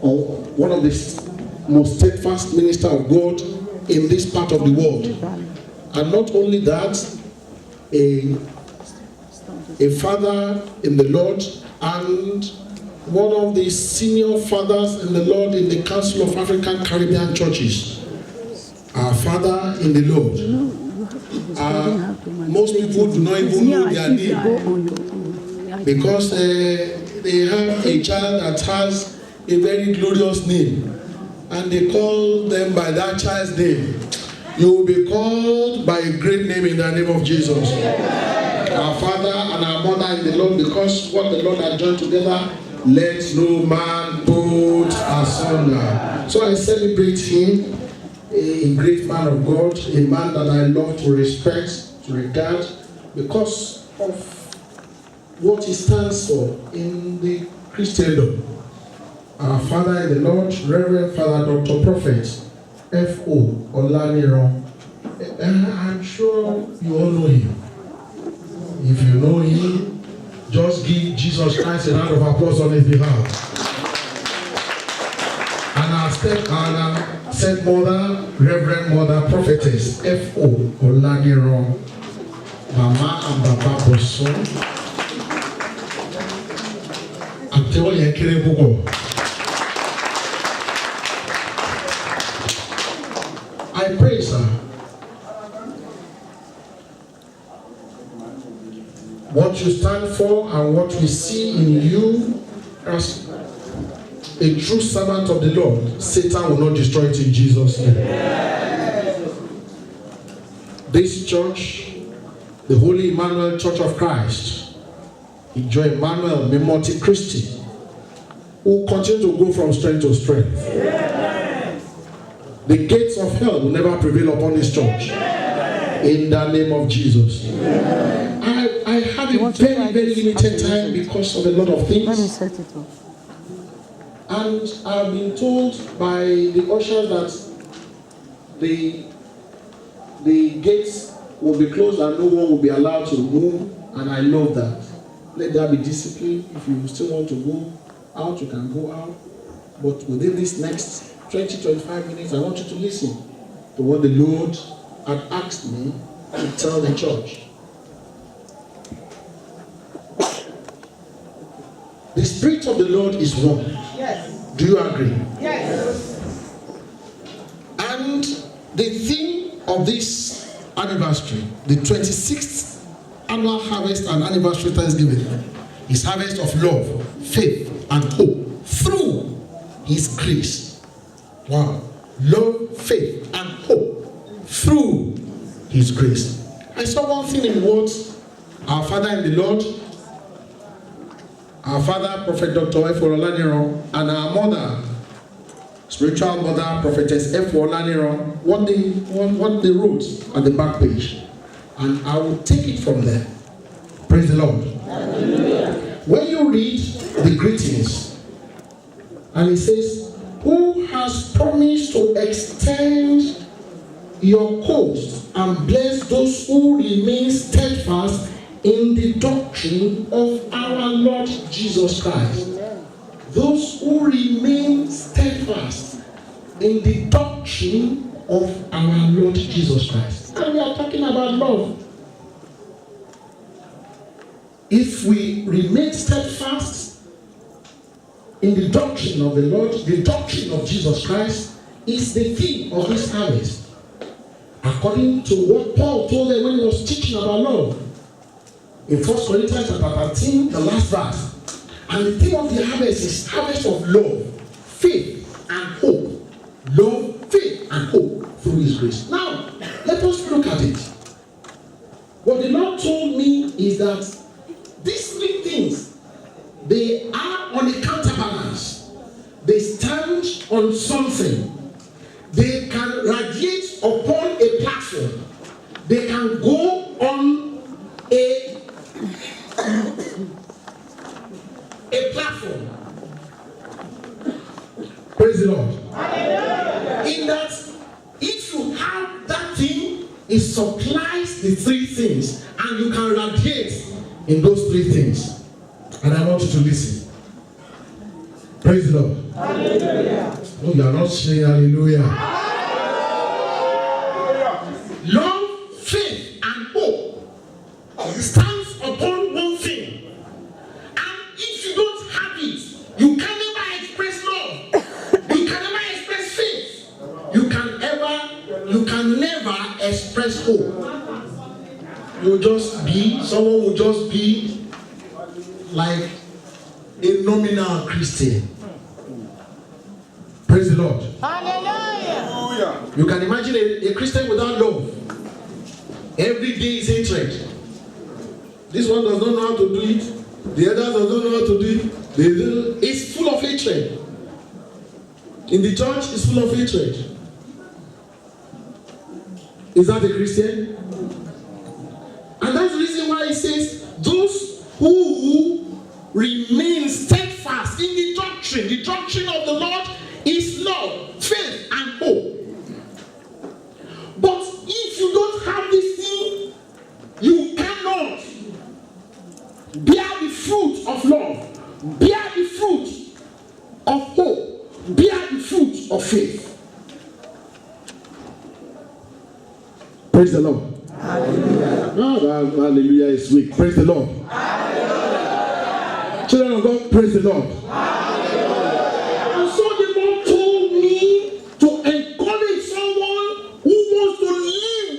or one of the most steadfast minister of God in this part of the world. And not only that, a father in the Lord and one of the senior fathers in the Lord in the Council of African Caribbean Churches. Our father in the Lord. Most people do not even know their name because they have a child that has a very glorious name and they call them by that child's name. You will be called by a great name in the name of Jesus. Our father and our mother in the Lord, because what the Lord has joined together, let no man put asunder. So I celebrate him, a great man of God, a man that I love to respect, to regard, because of what he stands for in the Christendom. Our father in the Lord, Reverend Father Dr. Prophet F.O. Olaniran. I'm sure you all know him. If you know him, just give Jesus Christ a round of applause on his behalf. And our stepmother, Reverend Mother Prophetess F.O. Olaniran, Mama and Baba Boson. I'm telling you, I pray, sir. What you stand for and what we see in you as a true servant of the Lord, Satan will not destroy it in Jesus' name. This church, the Holy Emmanuel Church of Christ, Ijo Emmanuel Memoti Christi, will continue to go from strength to strength. The gates of hell will never prevail upon this church. In the name of Jesus. I have a very, very limited time because of a lot of things. Let me set it up. And I've been told by the ushers that the gates will be closed and no one will be allowed to move. And I love that. Let there be discipline. If you still want to go out, you can go out. But within this next 20-25 minutes, I want you to listen to what the Lord had asked me to tell the church. The Spirit of the Lord is one. Yes. Do you agree? Yes. And the theme of this anniversary, the 26th annual harvest and anniversary Thanksgiving, is harvest of love, faith, and hope through His grace. Wow. Love, faith, and hope through His grace. I saw one thing in what our Father in the Lord, our Father, Prophet Dr. F. Olaniran, and our Mother, spiritual Mother, Prophetess F. Olaniran, what they wrote on the back page. And I will take it from there. Praise the Lord. Hallelujah. When you read the greetings, and it says, who has promised to extend your coast and bless those who remain steadfast in the doctrine of our Lord Jesus Christ. Amen. Those who remain steadfast in the doctrine of our Lord Jesus Christ. And we are talking about love. If we remain steadfast in the doctrine of the Lord, the doctrine of Jesus Christ is the theme of this harvest. According to what Paul told them when he was teaching about love. In 1 Corinthians chapter 13, the last verse. And the theme of the harvest is harvest of love, faith, and hope. Love, faith, and hope through His grace. Now, let us look at it. What the Lord told me is that these three things, they are on a counterbalance. They stand on something. They can radiate upon a platform. They can go on a platform. Praise the Lord. In that, if you have that thing, it supplies the three things, and you can radiate in those three things. And I want you to listen. Praise the Lord. Hallelujah. Oh, you are not saying hallelujah. Love, faith, and hope stands upon one thing. And if you don't have it, you can never express love. You can never express faith. You can never express hope. Someone will just be like a nominal Christian. Praise the Lord. Hallelujah. You can imagine a Christian without love. Every day is hatred. This one does not know how to do it. The other does not know how to do it. It's full of hatred. In the church, it's full of hatred. Is that a Christian? And that's the reason why it says, those who remain steadfast in the doctrine of the Lord is love, faith, and hope. But if you don't have this thing, you cannot bear the fruit of love, bear the fruit of hope, bear the fruit of faith. Praise the Lord. Hallelujah. Oh, hallelujah is weak. Praise the Lord. Hallelujah. Children of God, praise the Lord. Hallelujah. And so the Lord told me to encourage someone who wants to live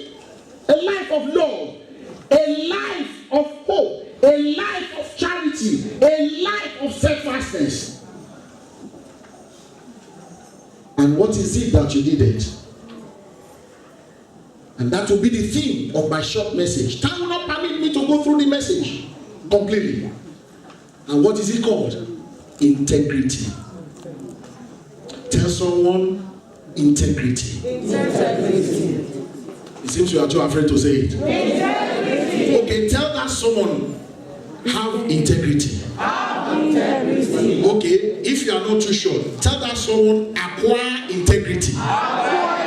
a life of love, a life of hope, a life of charity, a life of steadfastness. And what is it that you needed? And that will be the theme of my short message. Time will not permit me to go through the message completely. And what is it called? Integrity. Tell someone integrity. Integrity. It seems you are too afraid to say it. Integrity. Okay, tell that someone, have integrity. Have integrity. Okay, if you are not too sure, tell that someone, acquire integrity.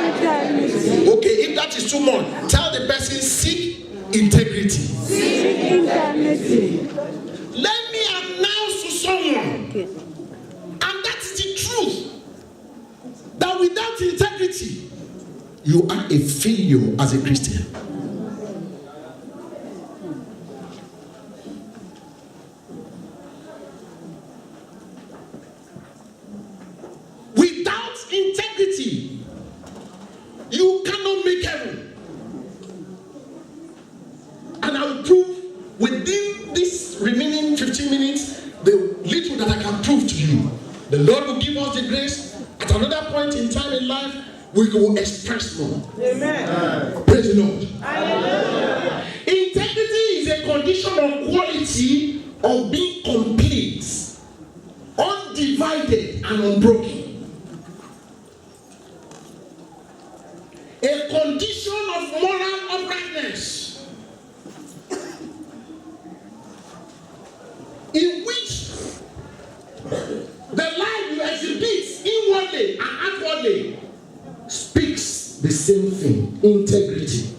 Okay, if that is too much, tell the person, seek integrity. Seek integrity. Let me announce to someone, and that is the truth, that without integrity, you are a failure as a Christian. Without integrity, you cannot make heaven. And I will prove within this remaining 15 minutes the little that I can prove to you. The Lord will give us the grace. At another point in time in life, we will express more. Amen. Praise the Lord. Hallelujah. Integrity is a condition of quality of being complete, undivided, and unbroken. A condition of moral uprightness in which the life you exhibit inwardly and outwardly speaks the same thing. Integrity.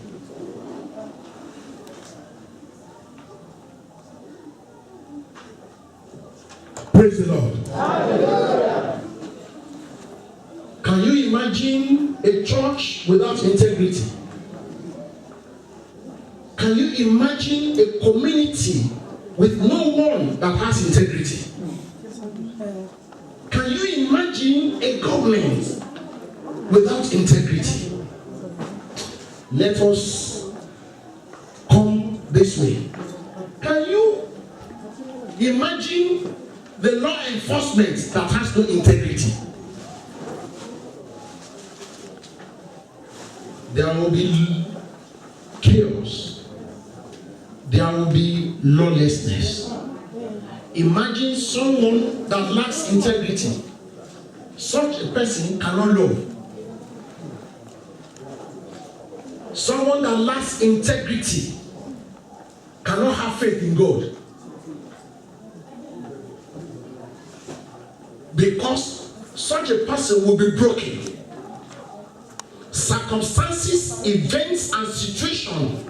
Praise the Lord. Hallelujah. Can you imagine a church without integrity? Can you imagine a community with no one that has integrity? Can you imagine a government without integrity? Let us come this way. Can you imagine the law enforcement that has no integrity? There will be chaos. There will be lawlessness. Imagine someone that lacks integrity. Such a person cannot love. Someone that lacks integrity cannot have faith in God. Because such a person will be broken. Circumstances, events, and situations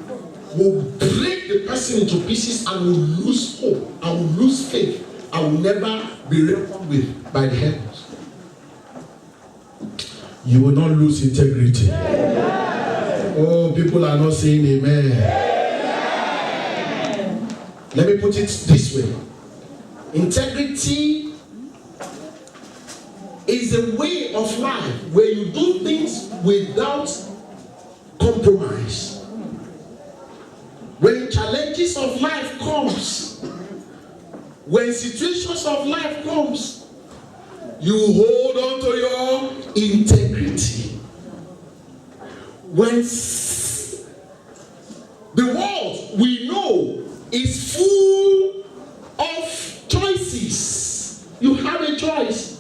will break the person into pieces and will lose hope and will lose faith I will never be reckoned with by the heavens. You will not lose integrity. Oh, people are not saying amen. Let me put it this way. Integrity is a way of life where you do things without compromise. When challenges of life comes, when situations of life comes, you hold on to your integrity. When the world we know is full of choices, you have a choice.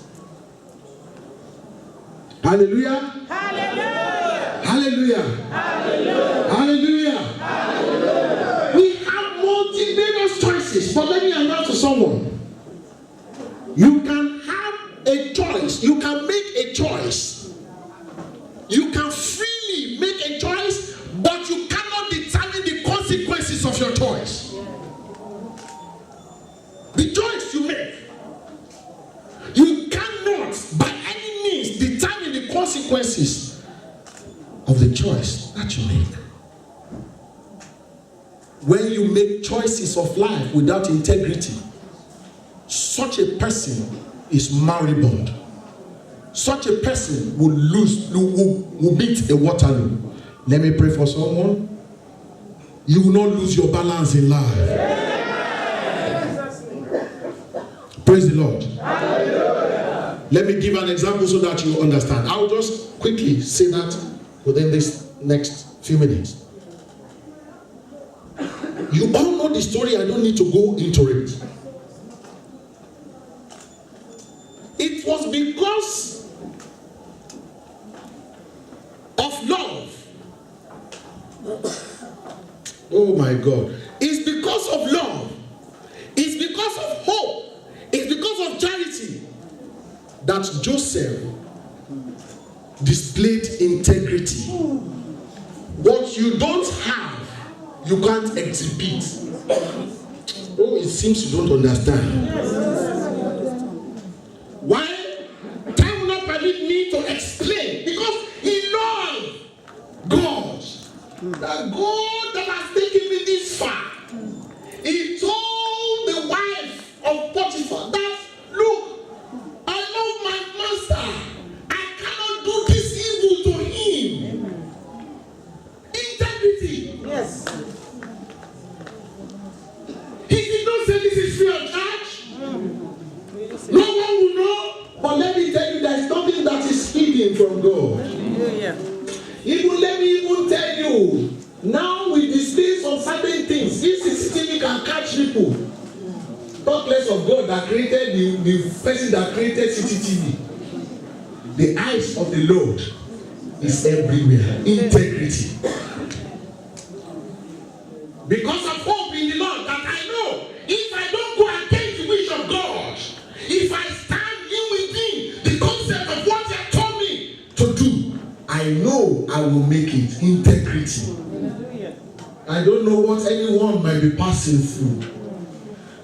Hallelujah. Hallelujah. Hallelujah. Hallelujah. Hallelujah. Hallelujah. We have multi-various choices, but let me announce to someone. You can have a choice. You can make a choice. You can freely make a choice, but you cannot determine the consequences of your choice. The choice you make, you cannot by any means determine the consequences of the choice that you make. When you make choices of life without integrity, such a person is moribund. Such a person will beat a Waterloo. Let me pray for someone. You will not lose your balance in life. Praise the Lord. Hallelujah. Let me give an example so that you understand. I will just quickly say that within this next few minutes. You all know the story. I don't need to go into it. It was because of love. Oh my God. It's because of love. It's because of hope. It's because of charity that Joseph displayed integrity. What you don't have, you can't exhibit. Oh, it seems you don't understand. Why? Time will not permit me to explain. Because he loved God. The God that has taken me this far. He told the wife of Potiphar that, look, I love my master. I cannot do this evil to him. Integrity. Yes. He did not say this is free of charge. No one will know. But let me tell you, there is nothing that is hidden from God. Even let me even tell you, now with the space of certain things, this CCTV can catch people. Talk less of God that created the person that created CCTV. The eyes of the Lord is everywhere. Integrity. Because of hope in the Lord that I know, if I don't go against the wish of God, if I stand in within the concept of what He has told me to do, I know I will make it. Integrity. I don't know what anyone might be passing through.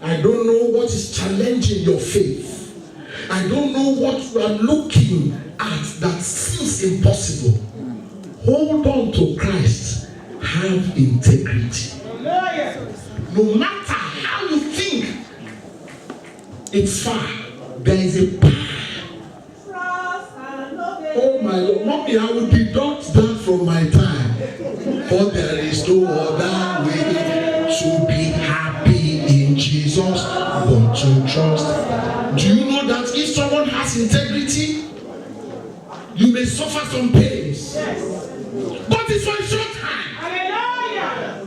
I don't know what is challenging your faith. I don't know what you are looking at that seems impossible. Hold on to Christ. Have integrity. No matter how you think it's far, there is a power. Oh my Lord, mommy, I will deduct that from my time. For there is no other way to be happy in Jesus but to trust. Do you know that if someone has integrity, you may suffer some pains, but it's for a short time. Hallelujah.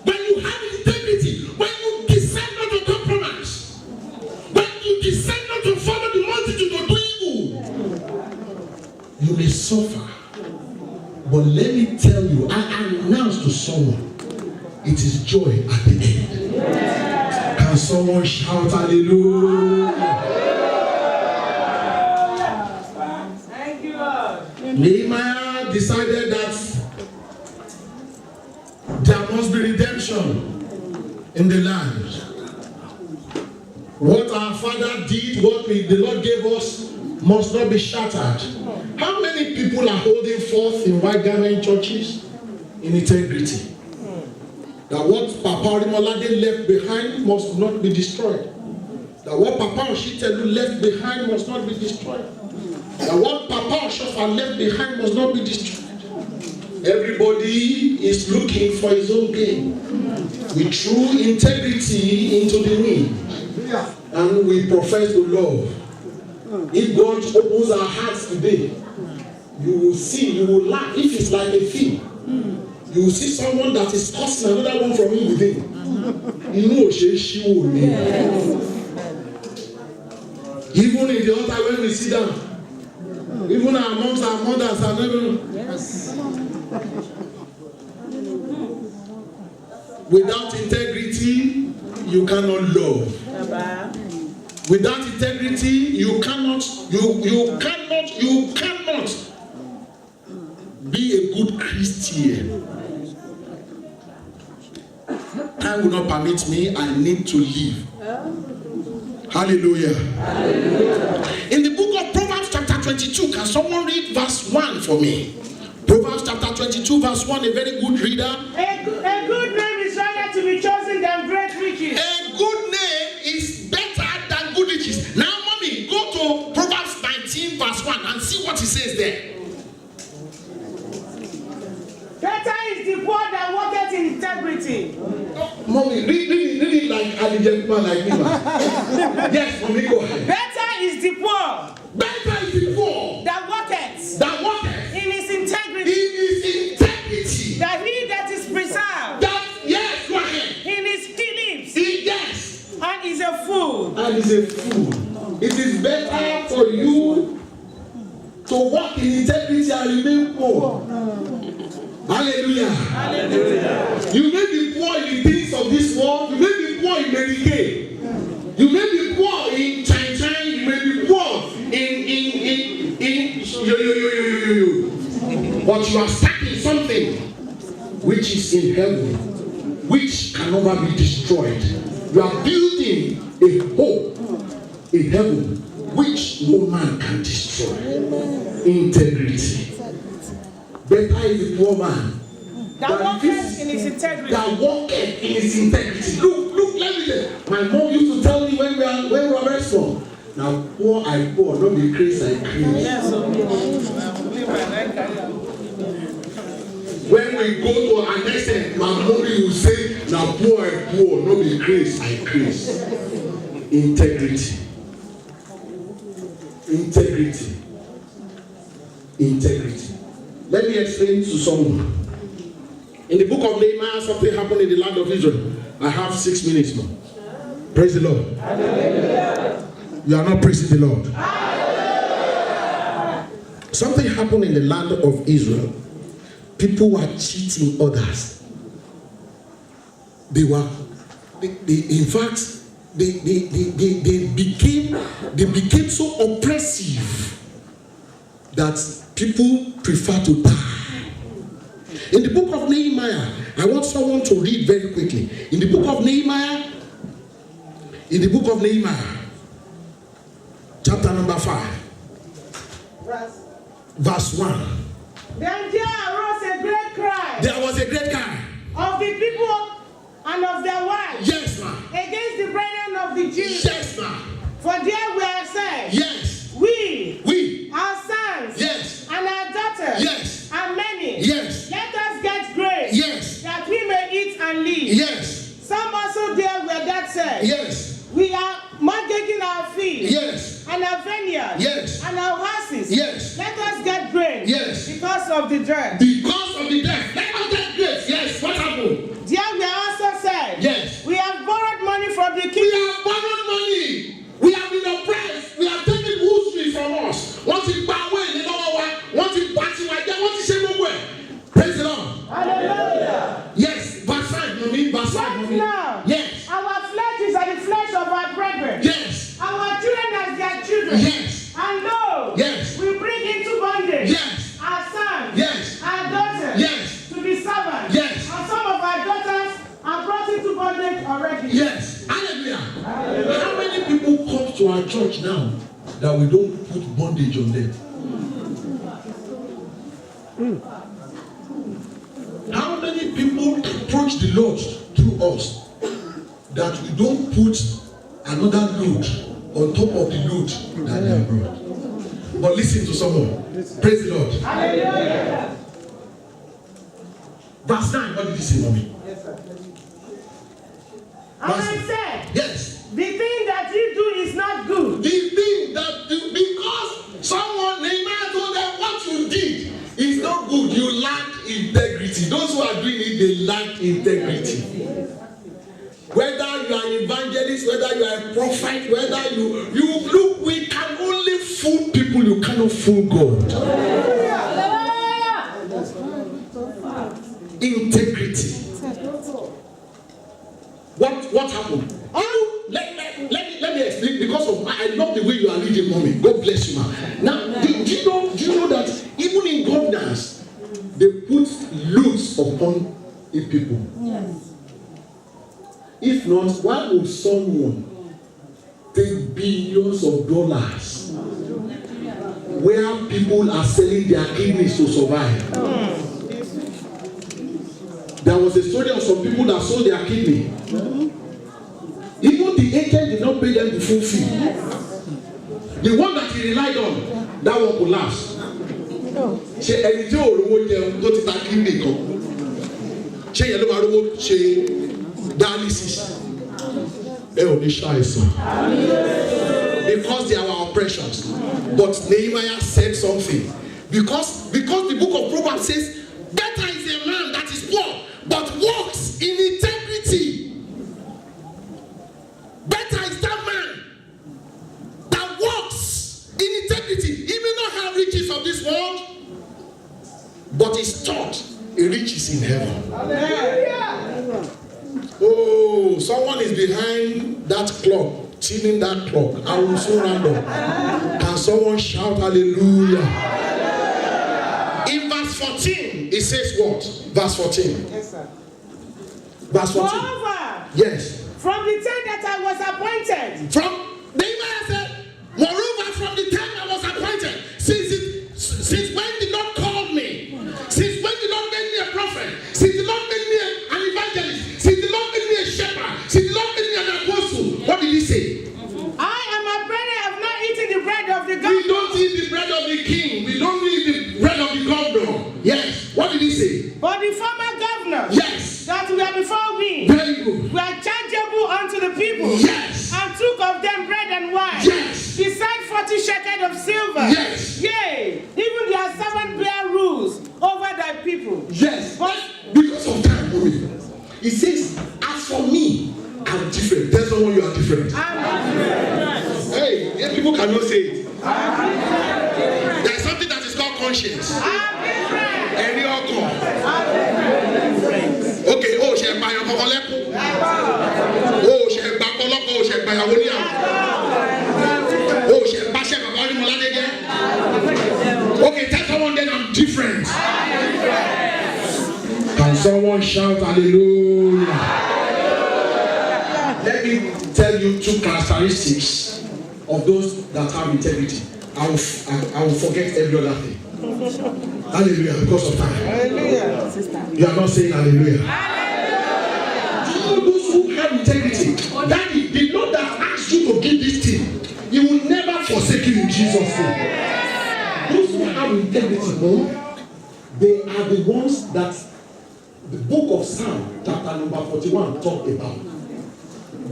When you have integrity, when you decide not to compromise, when you decide not to follow the multitude to do evil, you may suffer. But let me tell you, I announce to someone, it is joy at the end. Yeah. Can someone shout hallelujah? Thank you, Lord. Nehemiah decided that there must be redemption in the land. Father did, what the Lord gave us, must not be shattered. How many people are holding forth in white garment churches? In integrity. That what Papa Orimolade left behind must not be destroyed. That what Papa Oshitelu left behind must not be destroyed. That what Papa Oshofa left behind must not be destroyed. Everybody is looking for his own gain. With true integrity into the wind. And we profess to love. If God opens our hearts today, you will see, you will laugh. If it's like a film, you will see someone that is causing another one from him within. You know, even in the altar when we sit down, even amongst our mothers and everyone. Without integrity, you cannot love. Without integrity, you cannot be a good Christian. Time will not permit me. I need to leave. Hallelujah. Hallelujah. In the book of Proverbs chapter 22, can someone read verse 1 for me? Proverbs chapter 22 verse 1, a very good reader. A good name is rather to be chosen than great riches. A good name is better than good riches. Now, mommy, go to Proverbs 19 verse 1 and see what it says there. Better is the poor that walketh in integrity. Mommy, read it like a gentleman like me. Yes, mommy, go ahead. Better is the poor. Better is the poor that walketh. That walketh in his integrity. In his integrity. That he that is preserved. That, yes, go ahead. In his dealings. Yes. And is a fool. And is a fool. It is better for you to walk in integrity and remain poor. Hallelujah. Hallelujah. You may be poor in the things of this world. You may be poor in Medicaid. You may be poor in China. You may be poor in but you are starting something which is in heaven, which can never be destroyed. You are building a hope in heaven which no man can destroy. Integrity. Better is the poor man that walketh in his integrity. That walketh in his integrity. Look, let me say. My mom used to tell me when we were very small. Now poor I poor, not be crazy I crazy. Yes, when we go to our next end, my mommy will say, now poor I poor, not be crazy I crazy. Integrity. Integrity. Integrity. Let me explain to someone. In the book of Nehemiah, something happened in the land of Israel. I have 6 minutes now. Praise the Lord. Hallelujah. You are not praising the Lord. Hallelujah. Something happened in the land of Israel. People were cheating others. They became so oppressive that people prefer to die. In the book of Nehemiah, I want someone to read very quickly. In the book of Nehemiah, chapter number 5, verse 1. Then there arose a great cry. There was a great cry of the people and of their wives. Yes, ma'am. Against the brethren of the Jews. Yes, ma'am. For there were said. Yes. We. Our sons. Yes. And our daughters. Yes. And many. Yes. Let us get grain. Yes. That we may eat and live. Yes. Some also there were that said. Yes. We are mortgaging our fields. Yes. And our vineyards. Yes. And our houses. Yes. Let us get grain. Yes. Because of the dearth. Because of the dearth. Let us get grain. Yes. What happened? There we also said. Yes. We have borrowed money from the king. We have borrowed money. We have been oppressed. We have taken usury from us. Once it back away, you know what? Once it back to my dad, once it shame away. Praise the Lord. Hallelujah. Yes. Verse 5, no mean verse 5. Right now. Yes. Our flesh is like the flesh of our brethren. Yes. Our children as their children. Yes. And lo, yes. we bring into bondage. Yes. Our sons. Yes. Our daughters. Yes. our church now that we don't put bondage on them? How many people approach the Lord through us that we don't put another load on top of the load that they have brought? But listen to someone. Praise the Lord. Hallelujah. Verse 9, what did he say, mommy? Yes, sir. And I said, yes. The thing that you do is not good. The thing that you, because someone, Nehemiah told them what you did is not good. You lack integrity. Those who are doing it, they lack integrity. Whether you are an evangelist, whether you are a prophet, whether you look, we can only fool people, you cannot fool God. Integrity. What happened? Let me explain, because of I love the way you are reading, mommy. God bless you, man. Now, do you know that even in governance, they put loads upon a people? Yes. If not, why would someone take billions of dollars where people are selling their kidneys to survive? There was a story of some people that sold their kidney. Even the agent did not pay them the full fee. The one that he relied on, that one collapsed. Ṣé ẹni tí òrówó jẹun tó ti ta kidney kan? Ṣé ìyẹn ló máa rówó ṣe dialysis? Ẹ ò ní ṣàìsàn. Because they are our oppressions. But Nehemiah said something. Because the book of Proverbs says, better is a man that is poor, but walks in integrity. Better is that man that walks in integrity. He may not have riches of this world, but his thought, a riches in heaven. Oh, someone is behind that clock, tuning that clock. I will soon round up. Can someone shout hallelujah? In verse 14, it says what? Verse 14. Yes, sir. Verse 14. Moreover, yes. From the time that I was appointed. From Nehemiah said, moreover, from the time I was appointed, since when the Lord called me, since when the Lord made me a prophet, since the Lord made me an evangelist, since the Lord made me a shepherd, since the Lord made me an apostle, what did he say? I and my brethren have not eaten the bread of the governor. We don't eat the bread of the king. We don't eat the bread of the governor. Yes. What did he say? But the former governor. Yes. That were before me. Very good. Were chargeable unto the people. Yes. And took of them bread and wine. Yes. Besides 40 shekels of silver. Yes. Yea, even their servant bear rules over thy people. Yes. But because of time, it says, as for me, I'm different. Tell someone you are different. I'm different. Hey, people cannot say it. There's something that is called conscience. I'm different. Ẹ̀rí ọkàn. Okay, oh, ṣe gba ẹyọ kọkọ lẹ́kùn. Oh, ṣe gba ọlọ́kọ̀, oh, ṣe gba ìyàwó níyàwó. Oh, ṣe gba ṣe bàbá onímọ̀ ládẹ́jẹ́. Okay, tell someone then I'm different. Can someone shout hallelujah? Let me tell you two characteristics of those that have integrity. I will forget every other thing. Hallelujah, because of time. Hallelujah. You are not saying hallelujah. Hallelujah. You know those who have integrity. Daddy, the Lord that asked you to give this thing, He will never forsake you in Jesus' name. Those who have integrity, they are the ones that the book of Psalm, chapter number 41, talk about.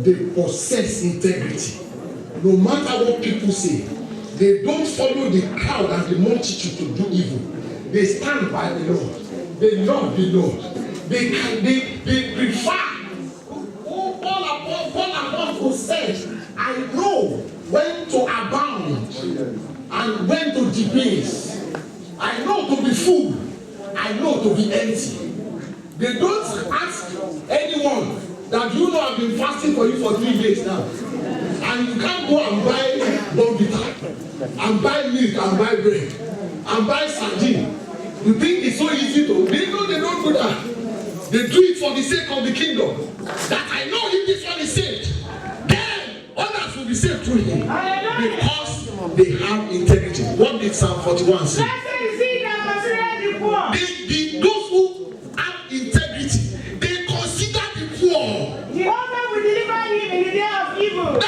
They possess integrity. No matter what people say, they don't follow the crowd and the multitude to do evil. They stand by the Lord. They love the Lord. They prefer. Paul Apostle said, I know when to abound and when to debase. I know to be full. I know to be empty. They don't ask anyone that you know I've been fasting for you for 3 days now. And you can't go and buy Bonvita, and buy milk, and buy bread, and buy sardine. You think it's so easy to? They know they don't do that. They do it for the sake of the kingdom. That I know if this one is saved, then others will will be saved through him because they have integrity. What did Psalm 41 say? Those who have integrity, they consider the poor. Jehovah will deliver him in the day of evil.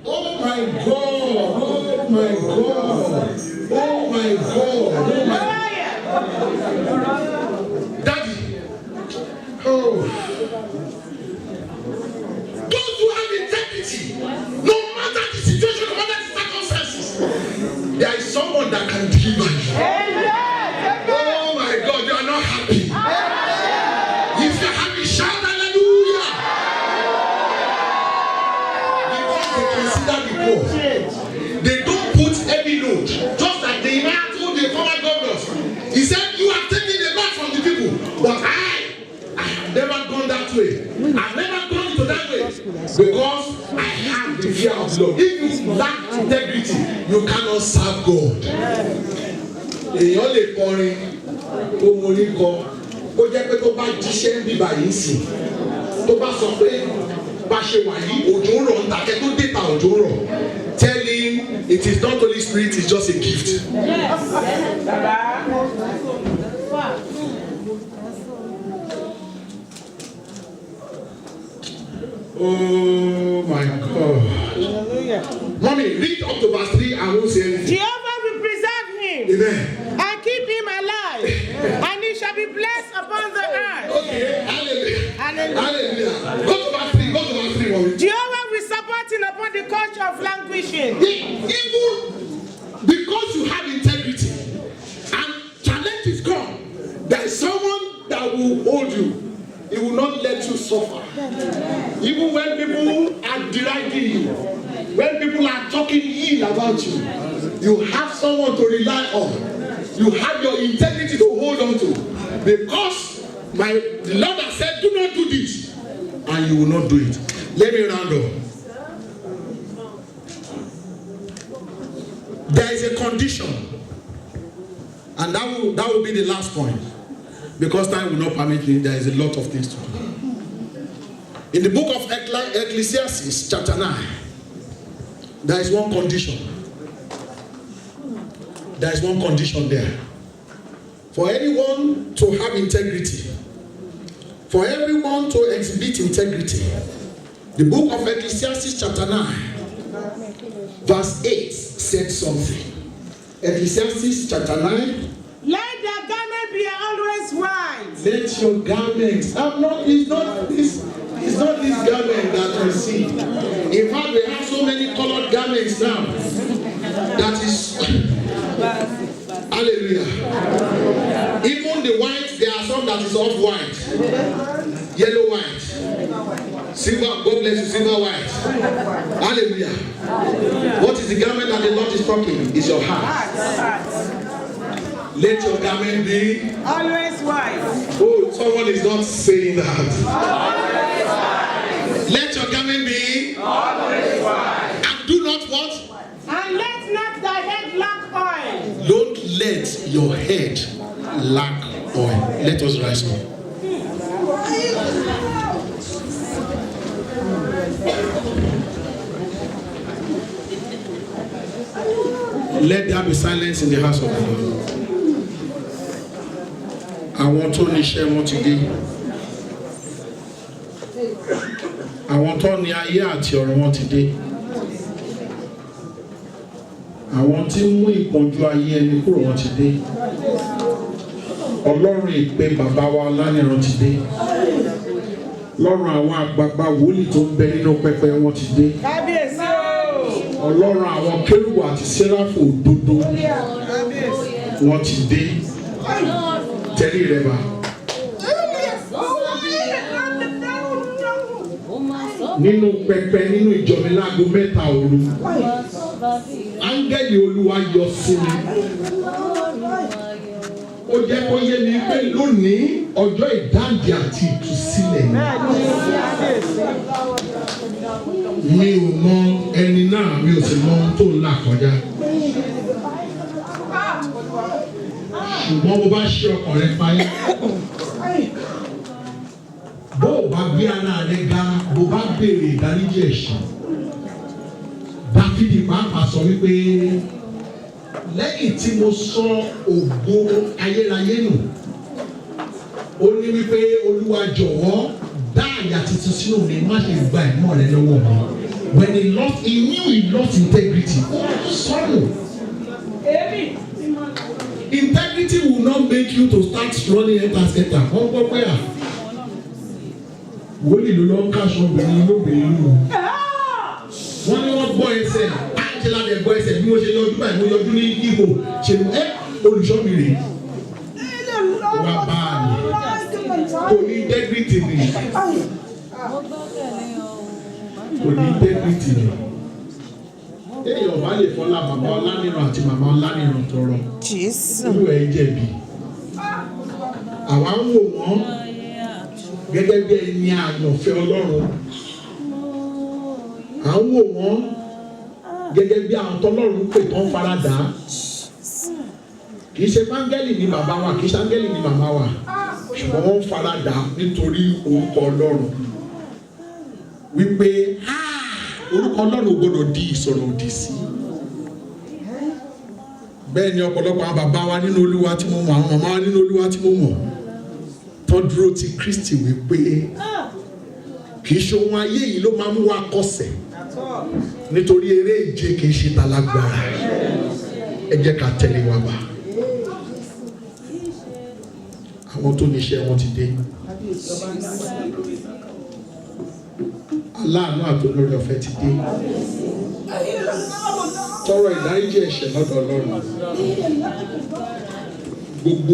Oh my God! Oh my God! Oh my God! Daddy! Oh! Those who have integrity, no matter the situation, no matter the circumstances, there is someone that can deliver you. Oh my God, you are not happy. If you are happy, shout hallelujah. Because they consider the poor. They don't put heavy load. Just like the man told the former governors. He said, you have taken the lot from the people. But I have never gone that way. I've never gone into that way. Because I have the fear of love. If you lack integrity, you cannot serve God. Èèyàn lè kọrin tó mo ní kọ ó jẹ́ pé tó bá jíṣẹ́ ń bíbá yìí sìn tó bá sọ pé bá ṣe wà yìí òjò ń rọ̀ ń takẹ́ tó dé ta òjò ń rọ̀ tell him it is not Holy Spirit, it's just a gift. Oh my God. Mommy, read up to verse 3 and won't say anything. Jehovah will preserve him. Amen. And keep him alive. And he shall be blessed upon the earth. Okay, hallelujah. Hallelujah. Hallelujah. Go to verse 3, mommy. Jehovah will support him upon the culture of languishing. Even because you have integrity and challenge is gone, there is someone that will hold you. He will not let you suffer. Even when people are deriding you, when people are talking ill about you, you have someone to rely on. You have your integrity to hold on to. Because the Lord has said, do not do this. And you will not do it. Let me round up. There is a condition. And that will be the last point. Because time will not permit me, there is a lot of things to do. In the book of Ecclesiastes, chapter 9, there is one condition. There is one condition there. For anyone to have integrity, for everyone to exhibit integrity, the book of Ecclesiastes, chapter 9, verse 8 said something. Ecclesiastes, chapter 9. Let their garment be always white. Let your garment. It's not this garment that we see. In fact, we have so many colored garments now. That is. Hallelujah. Even the white, there are some that is off-white. Yellow white. Silver, God bless you, silver white. Hallelujah. What is the garment that the Lord is talking? It's your heart. Let your garment be always white. Oh, someone is not saying that. Let your garment be always white. And do not what? And let not thy head lack oil. Don't let your head lack oil. Let us rise up. Let there be silence in the house of the Lord. Àwọn tó ní iṣẹ́ wọn ti dé. Àwọn tó ní ayé àti ọ̀run wọn ti dé. Àwọn tí ń mú ìpọ́njú ayé ẹni kúrò wọn ti dé. Ọlọ́run ìpè bàbá wa lánìran ti dé. Lọ́run àwọn àgbààgbà wòlíì tó ń bẹ nínú pẹpẹ wọn ti dé. Kábíyèsí o. Ọlọ́run àwọn kérúbù àti séráfù òdodo wọn ti dé. Tẹ́lẹ̀ rẹ̀ bá. Nínú pẹpẹ nínú ìjọ mi láago 3 òru. Áńgẹ́lì Olúwa yọ sí mi. Ó jẹ́ kó yé mi pé lónìí ọjọ́ ìdáǹdè àti ìtúsílẹ̀. Mi ò mọ ẹni náà, mi ò sì mọ ohun tó ń là kọjá. Ṣùgbọ́n bó bá ṣe ọkàn rẹ payá. Bó o bá gbé ara rẹ ga, bó bá béèrè ìdáríjì ẹ̀ṣẹ̀. Dáfídì pàápàá sọ wípé lẹ́yìn tí mo sọ ògo ayérayé nù, ó ní wípé Olúwa jọ̀wọ́ dá àyà tuntun sínú mi, má ṣe gba ẹ̀mọ́ rẹ lọ́wọ́ mi. When he knew he lost integrity. Sorrow. Integrity will not make you to start running enter. Wọ́n gbọ́ pé à wòlíì ló lọ ń káṣọ obìnrin lóbìnrin lù. Wọ́n ní wọ́n gbọ́ ẹsẹ̀ àti lábẹ́ gbọ́ ẹsẹ̀ bí wọ́n ṣe yọjú báyìí mo yọjú ní ihò ṣe olùṣọ́ mi rè wá bá a ní kò ní integrity ni kò ní integrity ni. Èèyàn bá lè fọlá bàbá Ọláníran àti màmá Ọláníran tọrọ irú ẹ̀ jẹ̀bi. Àwa ń wò wọ́n gẹ́gẹ́ bí ẹni àyànfẹ́ Ọlọ́run. À ń wò wọ́n gẹ́gẹ́ bí àwọn tọ́lọ́run pè tán faradà. Kì í ṣe áńgẹ́lì ni bàbá wa, kì í ṣe áńgẹ́lì ni màmá wa, ṣùgbọ́n wọ́n faradà nítorí orúkọ Ọlọ́run. Wípé orúkọ Ọlọ́run gbọ́dọ̀ di ìsọ̀rọ̀ òdì sí. Bẹ́ẹ̀ ni ọ̀pọ̀lọpọ̀ àwọn bàbá wa nínú Olúwa tí mo mọ̀, àwọn màmá wa nínú Olúwa tí mo mọ̀, tó dúró ti Kristi wípé kì í ṣe ohun ayé yìí ló máa mú wa kọsẹ̀, nítorí eré ìje kì í ṣe talágbára. Ẹ jẹ́ ká tẹ̀lé wa bá. Àwọn tó níṣẹ́ wọn ti dé. Aláàánú àtolórí ọ̀fẹ́ ti dé. Tọrọ ìdáríjì ẹ̀ṣẹ̀ lọ́dọ̀ Ọlọ́run. Gbogbo